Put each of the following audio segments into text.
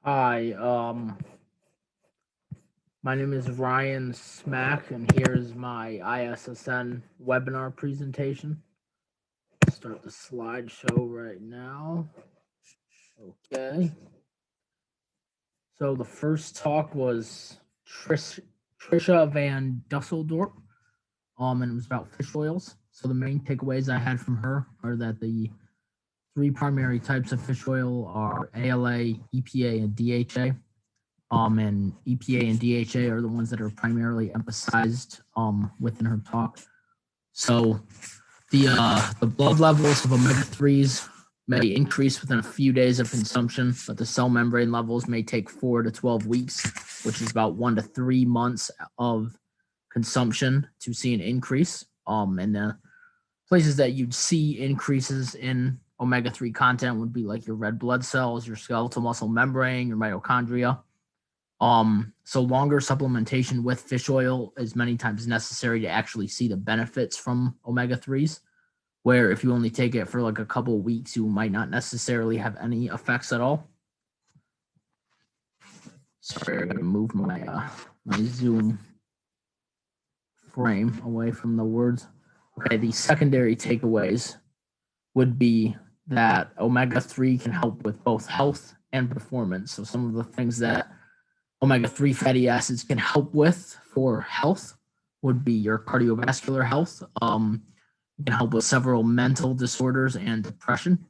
Hi, my name is Ryan Smack, and here's my ISSN webinar presentation. Start the slideshow right now. Okay. So the first talk was Trisha Van Dusseldorp, and it was about fish oils. So the main takeaways I had from her are that the three primary types of fish oil are ALA, EPA, and DHA. And EPA and DHA are the ones that are primarily emphasized within her talk. So the blood levels of omega-3s may increase within a few days of consumption, but the cell membrane levels may take 4 to 12 weeks, which is about 1 to 3 months of consumption to see an increase. And the places that you'd see increases in omega-3 content would be like your red blood cells, your skeletal muscle membrane, your mitochondria. So longer supplementation with fish oil is many times necessary to actually see the benefits from omega-3s, where if you only take it for like a couple of weeks, you might not necessarily have any effects at all. Sorry, I gotta move my Zoom frame away from the words. Okay, the secondary takeaways would be that omega-3 can help with both health and performance. So some of the things that omega-3 fatty acids can help with for health would be your cardiovascular health. It can help with several mental disorders and depression.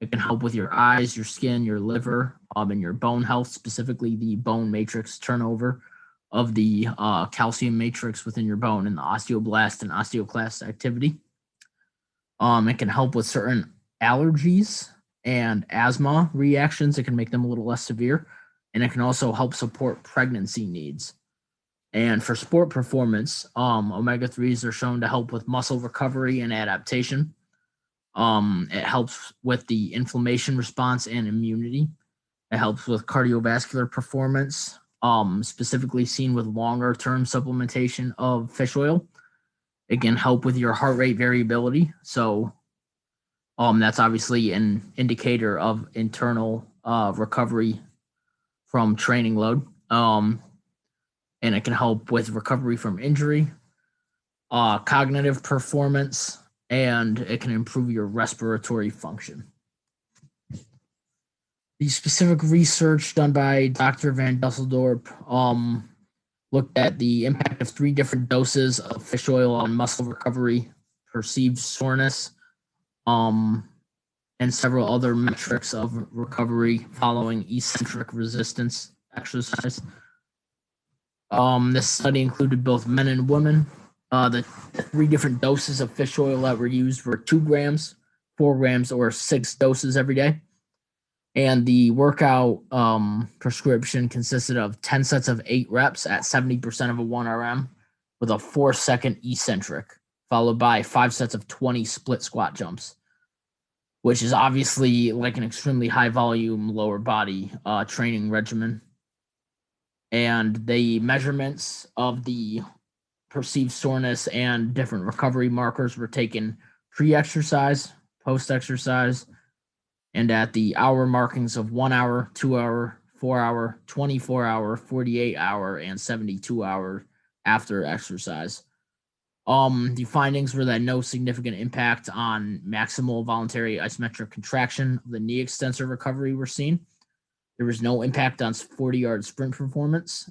It can help with your eyes, your skin, your liver, and your bone health, specifically the bone matrix turnover of the calcium matrix within your bone and the osteoblast and osteoclast activity. It can help with certain allergies and asthma reactions. It can make them a little less severe. And it can also help support pregnancy needs. And for sport performance, omega-3s are shown to help with muscle recovery and adaptation. It helps with the inflammation response and immunity. It helps with cardiovascular performance, specifically seen with longer-term supplementation of fish oil. It can help with your heart rate variability. So that's obviously an indicator of internal recovery from training load, and it can help with recovery from injury, cognitive performance, and it can improve your respiratory function. The specific research done by Dr. Van Dusseldorp looked at the impact of 3 different doses of fish oil on muscle recovery, perceived soreness, and several other metrics of recovery following eccentric resistance exercise. This study included both men and women. The 3 different doses of fish oil that were used were 2 grams, 4 grams, or 6 doses every day. And the workout prescription consisted of 10 sets of 8 reps at 70% of a 1 RM with a 4-second eccentric, followed by 5 sets of 20 split squat jumps, which is obviously like an extremely high volume lower body training regimen. And the measurements of the perceived soreness and different recovery markers were taken pre-exercise, post-exercise, and at the hour markings of 1 hour, 2 hour, 4 hour, 24 hour, 48 hour, and 72 hour after exercise. The findings were that no significant impact on maximal voluntary isometric contraction of the knee extensor recovery were seen. There was no impact on 40-yard sprint performance,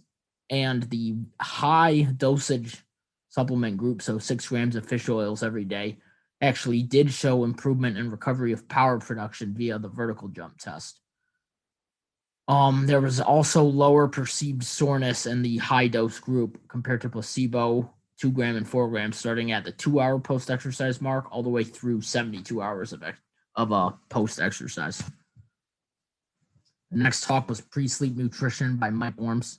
and the high dosage supplement group, so 6 grams of fish oils every day, actually did show improvement in recovery of power production via the vertical jump test. There was also lower perceived soreness in the high dose group compared to placebo, 2 gram and 4 grams, starting at the 2-hour post-exercise mark all the way through 72 hours of post-exercise. The next talk was pre-sleep nutrition by Mike Orms.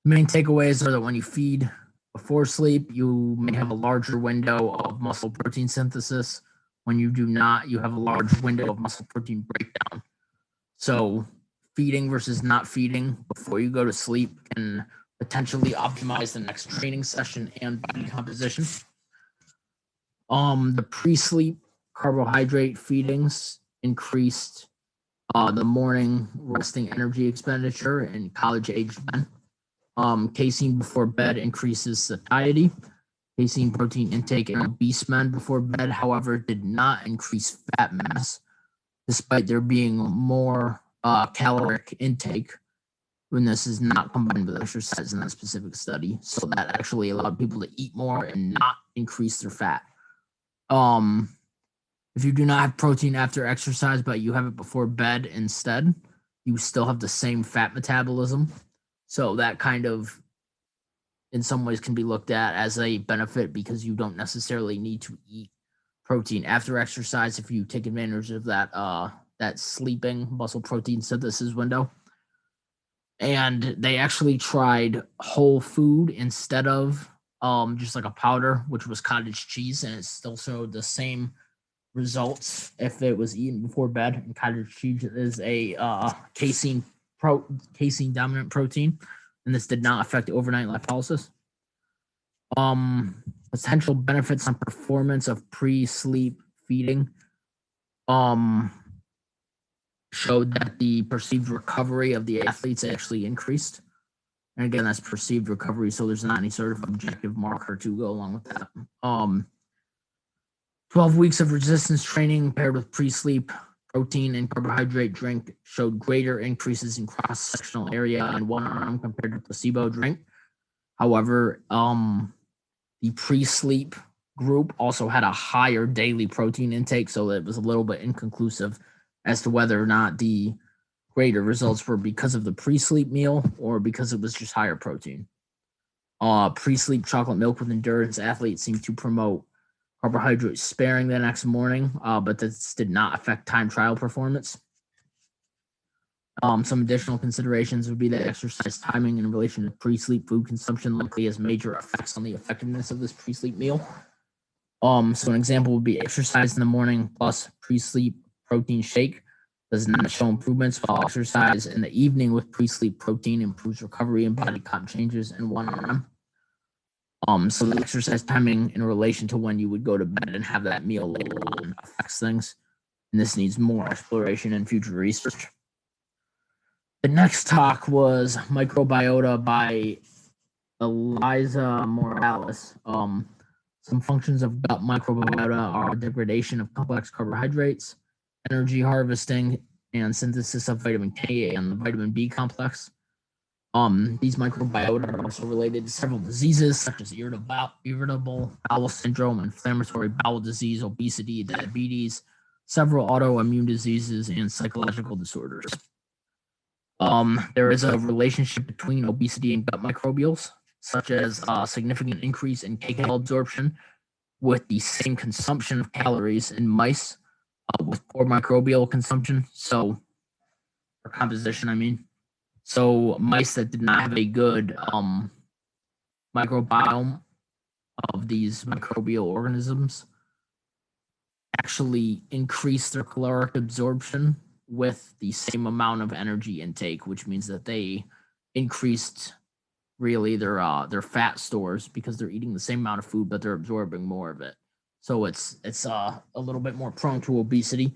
Main takeaways are that when you feed before sleep, you may have a larger window of muscle protein synthesis. When you do not, you have a large window of muscle protein breakdown. So feeding versus not feeding before you go to sleep can potentially optimize the next training session and body composition. The pre-sleep carbohydrate feedings increased the morning resting energy expenditure in college-aged men. Casein before bed increases satiety. Casein protein intake in obese men before bed, however, did not increase fat mass, despite there being more caloric intake when this is not combined with exercise in that specific study. So that actually allowed people to eat more and not increase their fat. If you do not have protein after exercise, but you have it before bed instead, you still have the same fat metabolism. So that kind of, in some ways, can be looked at as a benefit because you don't necessarily need to eat protein after exercise if you take advantage of that sleeping muscle protein synthesis window. And they actually tried whole food instead of just like a powder, which was cottage cheese, and it still showed the same results if it was eaten before bed. And cottage cheese is a casein dominant protein, and this did not affect overnight lipolysis. Potential benefits on performance of pre-sleep feeding showed that the perceived recovery of the athletes actually increased. And again, that's perceived recovery, so there's not any sort of objective marker to go along with that. 12 weeks of resistance training paired with pre-sleep protein and carbohydrate drink showed greater increases in cross-sectional area in one arm compared to placebo drink. However, the pre-sleep group also had a higher daily protein intake, so it was a little bit inconclusive as to whether or not the greater results were because of the pre-sleep meal or because it was just higher protein. Pre-sleep chocolate milk with endurance athletes seemed to promote carbohydrate sparing the next morning, but this did not affect time trial performance. Some additional considerations would be that exercise timing in relation to pre-sleep food consumption likely has major effects on the effectiveness of this pre-sleep meal. So an example would be exercise in the morning plus pre-sleep protein shake does not show improvements, while exercise in the evening with pre-sleep protein improves recovery and body comp changes in one arm. So the exercise timing in relation to when you would go to bed and have that meal later on affects things, and this needs more exploration and future research. The next talk was Microbiota by Eliza Morales. Some functions of gut microbiota are degradation of complex carbohydrates, energy harvesting, and synthesis of vitamin K and the vitamin B complex. These microbiota are also related to several diseases such as irritable bowel syndrome, inflammatory bowel disease, obesity, diabetes, several autoimmune diseases, and psychological disorders. There is a relationship between obesity and gut microbials, such as a significant increase in kcal absorption with the same consumption of calories in mice with poor microbial consumption. So, or composition, I mean. So mice that did not have a good microbiome of these microbial organisms actually increased their caloric absorption with the same amount of energy intake, which means that they increased really their fat stores because they're eating the same amount of food, but they're absorbing more of it. So it's a little bit more prone to obesity.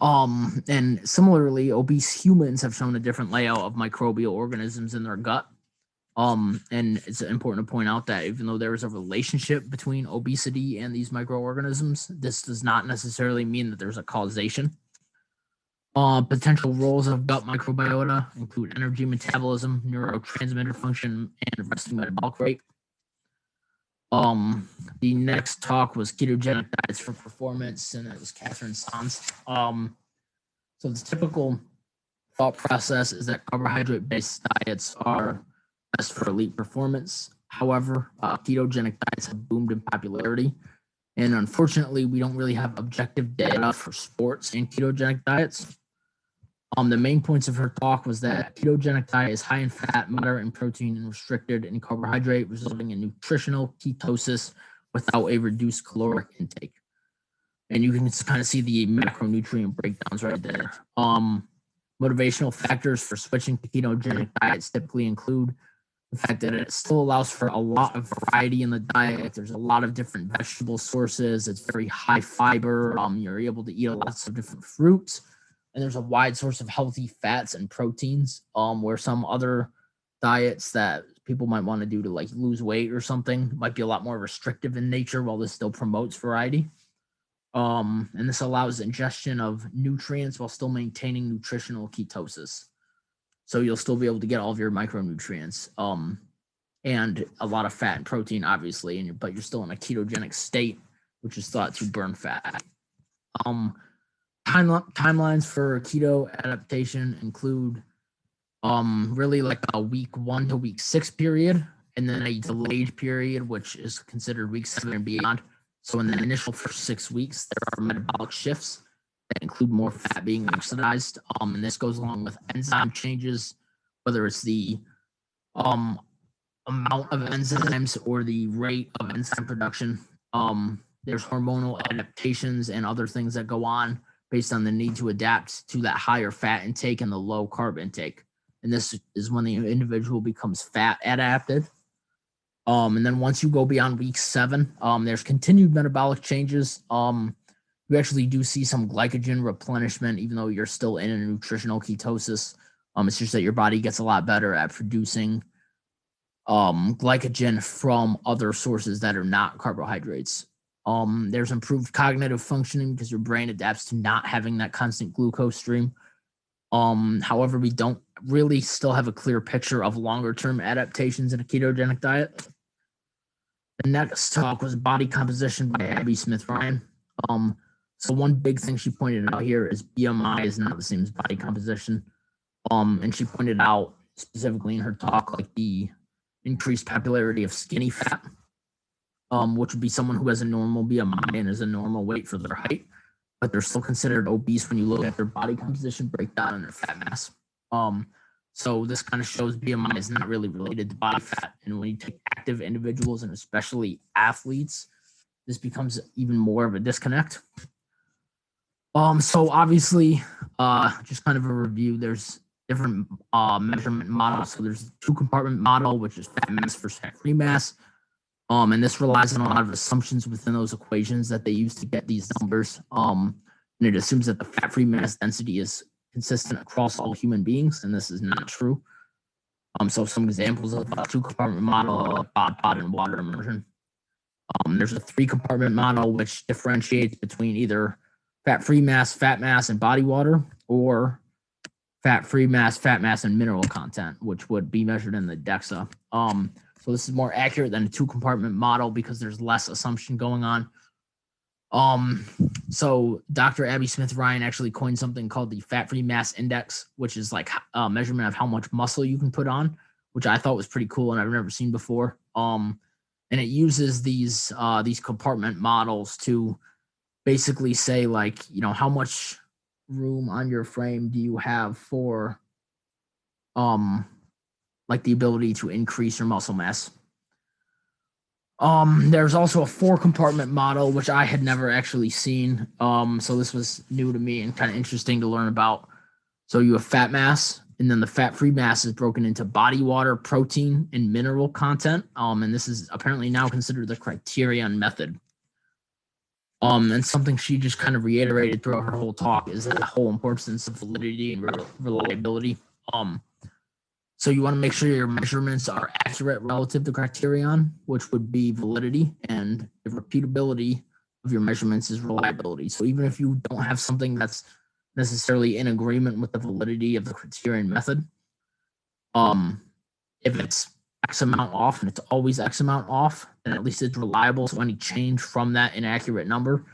And similarly, obese humans have shown a different layout of microbial organisms in their gut. And it's important to point out that even though there is a relationship between obesity and these microorganisms, this does not necessarily mean that there's a causation. Potential roles of gut microbiota include energy metabolism, neurotransmitter function, and resting metabolic rate. The next talk was ketogenic diets for performance, and it was Catherine Sanz. So the typical thought process is that carbohydrate-based diets are best for elite performance. However, ketogenic diets have boomed in popularity, and unfortunately, we don't really have objective data for sports and ketogenic diets. The main points of her talk was that ketogenic diet is high in fat, moderate in protein, and restricted in carbohydrate, resulting in nutritional ketosis without a reduced caloric intake. And you can kind of see the macronutrient breakdowns right there. Motivational factors for switching to ketogenic diets typically include the fact that it still allows for a lot of variety in the diet. There's a lot of different vegetable sources. It's very high fiber. You're able to eat lots of different fruits. and there's a wide source of healthy fats and proteins, where some other diets that people might want to do to like lose weight or something might be a lot more restrictive in nature, while this still promotes variety. And this allows ingestion of nutrients while still maintaining nutritional ketosis. So you'll still be able to get all of your micronutrients, and a lot of fat and protein, obviously, but you're still in a ketogenic state, which is thought to burn fat. Timelines for keto adaptation include really like a week 1 to week 6 period, and then a delayed period, which is considered week 7 and beyond. So in the initial first 6 weeks, there are metabolic shifts that include more fat being oxidized, and this goes along with enzyme changes, whether it's the amount of enzymes or the rate of enzyme production. There's hormonal adaptations and other things that go on based on the need to adapt to that higher fat intake and the low carb intake. And this is when the individual becomes fat adapted. And then once you go beyond week 7, there's continued metabolic changes. You actually do see some glycogen replenishment, even though you're still in a nutritional ketosis. It's just that your body gets a lot better at producing glycogen from other sources that are not carbohydrates. There's improved cognitive functioning because your brain adapts to not having that constant glucose stream. However, we don't really still have a clear picture of longer-term adaptations in a ketogenic diet. The next talk was body composition by Abby Smith-Ryan. So one big thing she pointed out here is BMI is not the same as body composition. And she pointed out specifically in her talk, like the increased popularity of skinny fat, which would be someone who has a normal BMI and is a normal weight for their height, but they're still considered obese when you look at their body composition breakdown and their fat mass. So this kind of shows BMI is not really related to body fat. And when you take active individuals and especially athletes, this becomes even more of a disconnect. So obviously, just kind of a review, there's different measurement models. So there's the 2-compartment model, which is fat mass versus fat-free mass. And this relies on a lot of assumptions within those equations that they use to get these numbers. And it assumes that the fat-free mass density is consistent across all human beings, and this is not true. So some examples of a 2-compartment model, bod and water immersion. There's a 3-compartment model, which differentiates between either fat-free mass, fat mass, and body water, or fat-free mass, fat mass, and mineral content, which would be measured in the DEXA. So this is more accurate than a 2-compartment model because there's less assumption going on. So Dr. Abby Smith-Ryan actually coined something called the fat-free mass index, which is like a measurement of how much muscle you can put on, which I thought was pretty cool and I've never seen before. And it uses these compartment models to basically say, like, you know, how much room on your frame do you have for like the ability to increase your muscle mass. There's also a 4-compartment model, which I had never actually seen. So this was new to me and kind of interesting to learn about. So you have fat mass, and then the fat-free mass is broken into body water, protein, and mineral content. And this is apparently now considered the criterion method. And something she just kind of reiterated throughout her whole talk is the whole importance of validity and reliability. So you want to make sure your measurements are accurate relative to criterion, which would be validity, and the repeatability of your measurements is reliability. So even if you don't have something that's necessarily in agreement with the validity of the criterion method, if it's X amount off and it's always X amount off, then at least it's reliable. So any change from that inaccurate number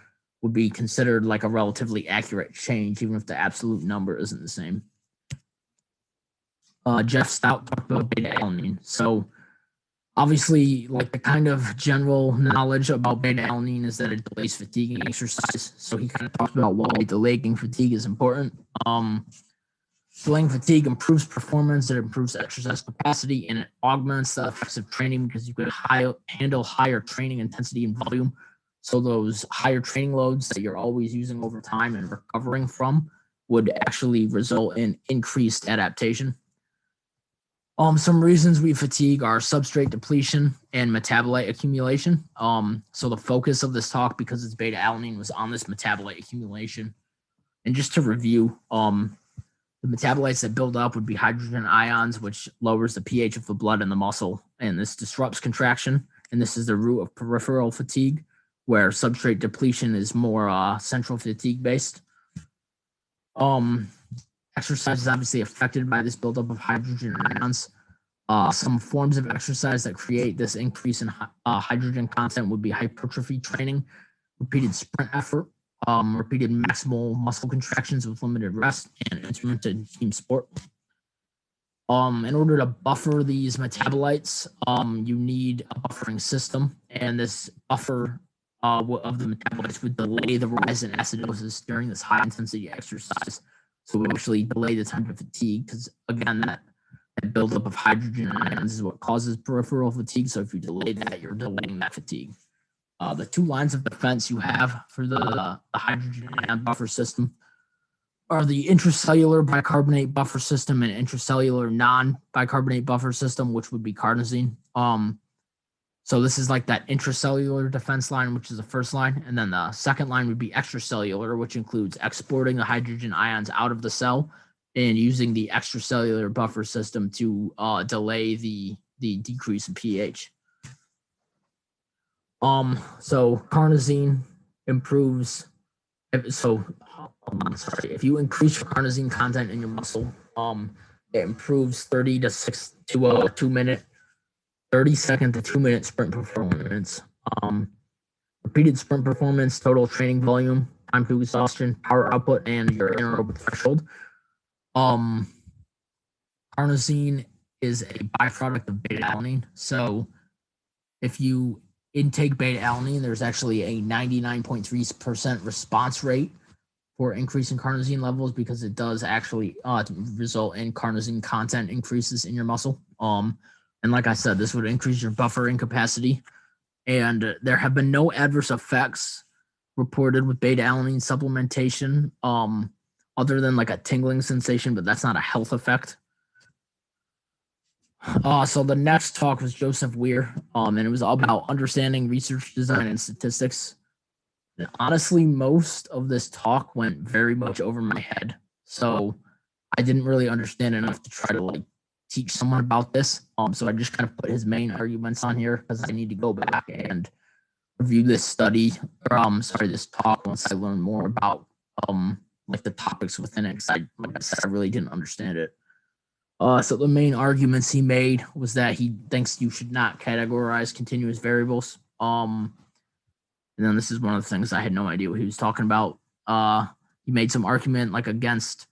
would be considered like a relatively accurate change, even if the absolute number isn't the same. Jeff Stout talked about beta-alanine. So obviously, like, the kind of general knowledge about beta-alanine is that it delays fatigue and exercise. So he kind of talked about why delaying fatigue is important. Delaying fatigue improves performance, it improves exercise capacity, and it augments the effects of training because you could handle higher training intensity and volume. So those higher training loads that you're always using over time and recovering from would actually result in increased adaptation. Some reasons we fatigue are substrate depletion and metabolite accumulation. So the focus of this talk, because it's beta-alanine, was on this metabolite accumulation. And just to review, the metabolites that build up would be hydrogen ions, which lowers the pH of the blood in the muscle, and this disrupts contraction. And this is the root of peripheral fatigue, where substrate depletion is more central fatigue based. Exercise is obviously affected by this buildup of hydrogen ions. Some forms of exercise that create this increase in hydrogen content would be hypertrophy training, repeated sprint effort, repeated maximal muscle contractions with limited rest, and intermittent team sport. In order to buffer these metabolites, you need a buffering system, and this buffer of the metabolites would delay the rise in acidosis during this high intensity exercise. So we actually delay the time to fatigue, because again, that buildup of hydrogen ions is what causes peripheral fatigue. So if you delay that, you're delaying that fatigue. The two lines of defense you have for the hydrogen ion buffer system are the intracellular bicarbonate buffer system and intracellular non-bicarbonate buffer system, which would be carnosine. So this is like that intracellular defense line, which is the first line. And then the second line would be extracellular, which includes exporting the hydrogen ions out of the cell and using the extracellular buffer system to delay the decrease in pH. So carnosine improves. If you increase your carnosine content in your muscle, it improves 30 second to 2 minute sprint performance, repeated sprint performance, total training volume, time to exhaustion, power output, and your anaerobic threshold. Carnosine is a byproduct of beta-alanine. So if you intake beta-alanine, there's actually a 99.3% response rate for increasing carnosine levels, because it does actually result in carnosine content increases in your muscle. And like I said, this would increase your buffering capacity. And there have been no adverse effects reported with beta-alanine supplementation, other than like a tingling sensation, but that's not a health effect. So the next talk was Joseph Weir, and it was all about understanding research design and statistics. And honestly, most of this talk went very much over my head. So I didn't really understand enough to try to like teach someone about this. So I just kind of put his main arguments on here, because I need to go back and review this study, this talk, once I learn more about like the topics within it, because like I said, I really didn't understand it. So the main arguments he made was that he thinks you should not categorize continuous variables. And then this is one of the things I had no idea what he was talking about. He made some argument like against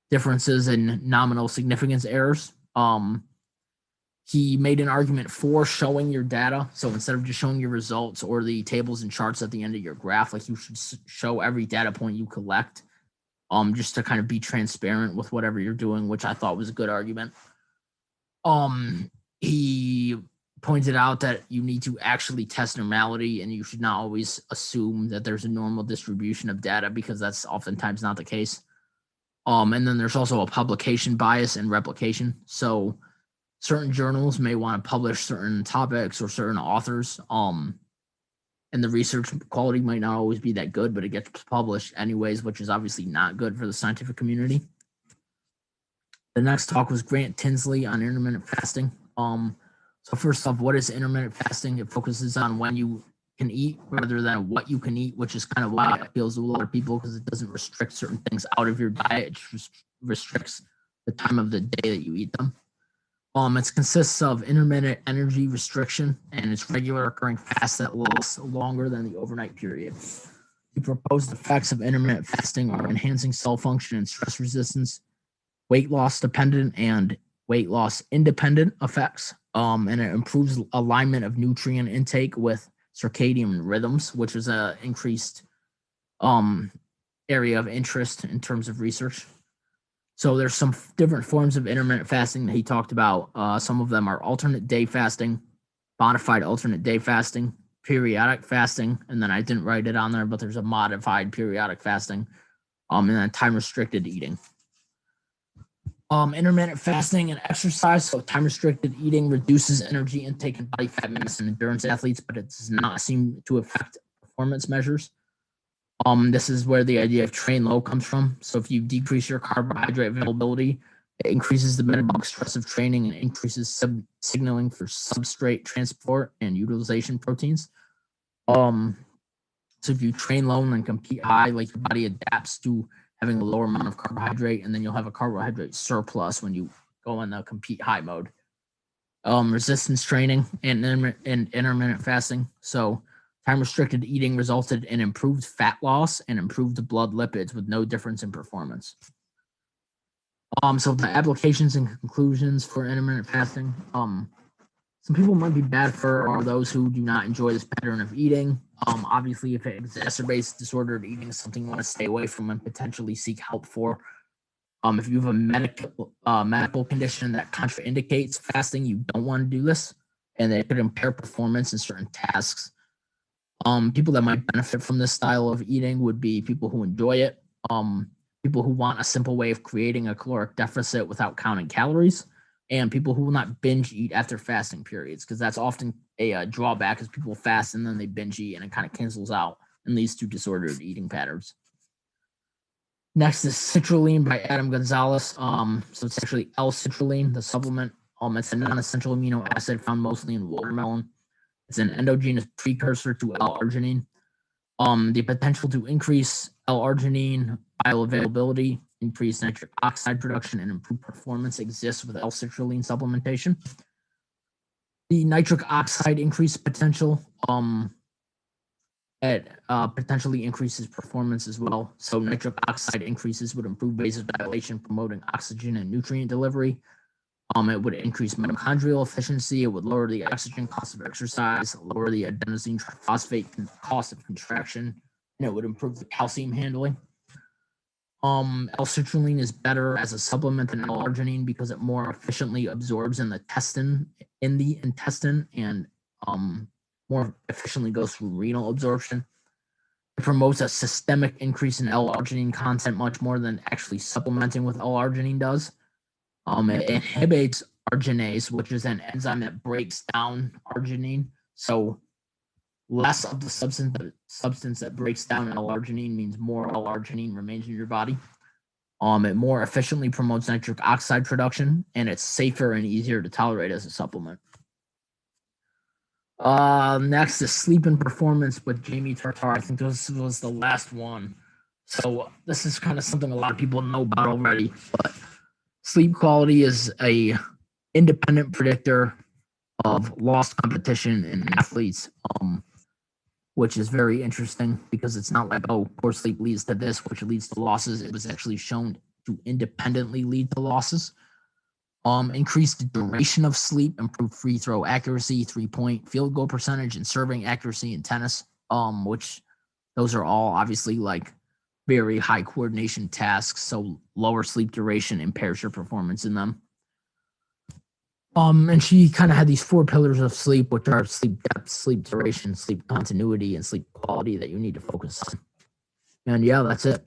differences in nominal significance errors. He made an argument for showing your data. So instead of just showing your results or the tables and charts at the end of your graph, like you should show every data point you collect, just to kind of be transparent with whatever you're doing, which I thought was a good argument. He pointed out that you need to actually test normality, and you should not always assume that there's a normal distribution of data, because that's oftentimes not the case. And then there's also a publication bias and replication. So certain journals may want to publish certain topics or certain authors, and the research quality might not always be that good, but it gets published anyways, which is obviously not good for the scientific community. The next talk was Grant Tinsley on intermittent fasting. So first off, what is intermittent fasting? It focuses on when you can eat rather than what you can eat, which is kind of why it appeals to a lot of people, because it doesn't restrict certain things out of your diet. It just restricts the time of the day that you eat them. It consists of intermittent energy restriction, and it's regular occurring fast that lasts longer than the overnight period. The proposed effects of intermittent fasting are enhancing cell function and stress resistance, weight loss dependent and weight loss independent effects, and it improves alignment of nutrient intake with circadian rhythms, which is an increased area of interest in terms of research. So there's some different forms of intermittent fasting that he talked about. Some of them are alternate day fasting, modified alternate day fasting, periodic fasting, and then I didn't write it on there, but there's a modified periodic fasting, and then time restricted eating. Intermittent fasting and exercise. So time restricted eating reduces energy intake and body fat mass in endurance athletes, but it does not seem to affect performance measures. This is where the idea of train low comes from. So if you decrease your carbohydrate availability, it increases the metabolic stress of training and increases signaling for substrate transport and utilization proteins. So if you train low and then compete high, like your body adapts to having a lower amount of carbohydrate, and then you'll have a carbohydrate surplus when you go in the compete high mode. Resistance training and intermittent fasting. So time restricted eating resulted in improved fat loss and improved blood lipids with no difference in performance. So the applications and conclusions for intermittent fasting. Some people might be bad for those who do not enjoy this pattern of eating. Obviously, if it exacerbates disordered eating, is something you want to stay away from and potentially seek help for. If you have a medical condition that contraindicates fasting, you don't want to do this, and it could impair performance in certain tasks. People that might benefit from this style of eating would be people who enjoy it, people who want a simple way of creating a caloric deficit without counting calories, and people who will not binge eat after fasting periods, because that's often a drawback, is people fast and then they binge eat, and it kind of cancels out and leads to disordered eating patterns. Next is citrulline by Adam Gonzalez. So it's actually L-Citrulline, the supplement. It's a non-essential amino acid found mostly in watermelon. It's an endogenous precursor to L-Arginine. The potential to increase L-Arginine bioavailability, increase nitric oxide production, and improve performance exists with L-Citrulline supplementation. The nitric oxide increase potential potentially increases performance as well. So nitric oxide increases would improve vasodilation, promoting oxygen and nutrient delivery. It would increase mitochondrial efficiency. It would lower the oxygen cost of exercise, lower the adenosine triphosphate cost of contraction, and it would improve the calcium handling. L-citrulline is better as a supplement than L-arginine because it more efficiently absorbs in the intestine and more efficiently goes through renal absorption. It promotes a systemic increase in L-arginine content much more than actually supplementing with L-arginine does. It inhibits arginase, which is an enzyme that breaks down arginine. So less of the substance that breaks down L-arginine means more L-arginine remains in your body. It more efficiently promotes nitric oxide production, and it's safer and easier to tolerate as a supplement. Next is sleep and performance with Jamie Tartar. I think this was the last one. So this is kind of something a lot of people know about already, but sleep quality is a independent predictor of lost competition in athletes, which is very interesting because it's not like, oh, poor sleep leads to this, which leads to losses. It was actually shown to independently lead to losses. Increased duration of sleep, improved free throw accuracy, 3-point field goal percentage, and serving accuracy in tennis, which those are all obviously like very high coordination tasks. So lower sleep duration impairs your performance in them. And she kind of had these 4 pillars of sleep, which are sleep depth, sleep duration, sleep continuity, and sleep quality that you need to focus on. And yeah, that's it.